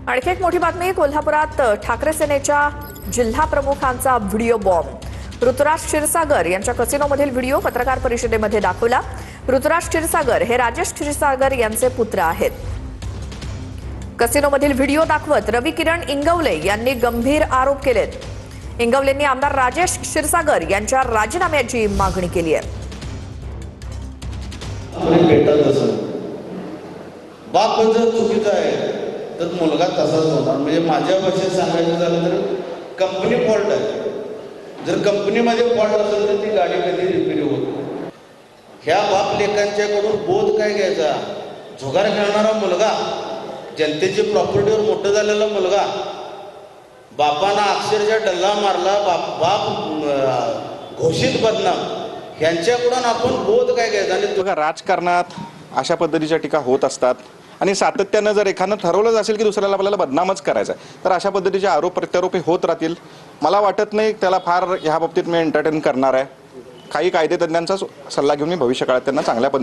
आणखी एक मोठी बातमी कोल्हापुरात ठाकरे सेनेच्या जिल्हा प्रमुखांचा व्हिडिओ बॉम्ब। ऋतुराज क्षीरसागर यांच्या कसिनोमधील व्हिडिओ पत्रकार परिषदेमध्ये दाखवला। ऋतुराज क्षीरसागर हे राजेश क्षीरसागर यांचे पुत्र आहेत। कसिनोमधील व्हिडिओ दाखवत रवी किरण इंगवले यांनी गंभीर आरोप केलेत। इंगवलेंनी आमदार राजेश क्षीरसागर यांच्या राजीनाम्याची मागणी केली आहे। बाप जर चुकीचा आहे तर मुलगा तसाच होणार। म्हणजे माझ्या भाषेत सांगायचं झालं तर कंपनी फॉल्ट आहे। जर कंपनीमध्ये फॉल्ट असेल तर ती गाडी कधी रिपेअर होत नाही। ह्या बाप लेखांच्याकडून बोध काय घ्यायचा? जुगार खेळणारा मुलगा, जनतेची प्रॉपर्टीवर मोठं झालेला मुलगा, बापांना अक्षरशः डल्ला मारला, बाप घोषित बदनाम, ह्यांच्याकडून आपण बोध काय घ्यायचा? आणि बघा, राजकारणात अशा पद्धतीच्या टीका होत असतात आणि सातत्यानं जर एखादं ठरवलं असेल की दुसऱ्याला आपल्याला बदनामच करायचं आहे तर अशा पद्धतीचे आरोप प्रत्यारोप होत राहतील। मला वाटत नाही त्याला फार ह्या बाबतीत मी एंटरटेन करणार आहे। काही कायदेतज्ञांचा सल्ला घेऊन मी भविष्यकाळात त्यांना चांगल्या पद्धतीने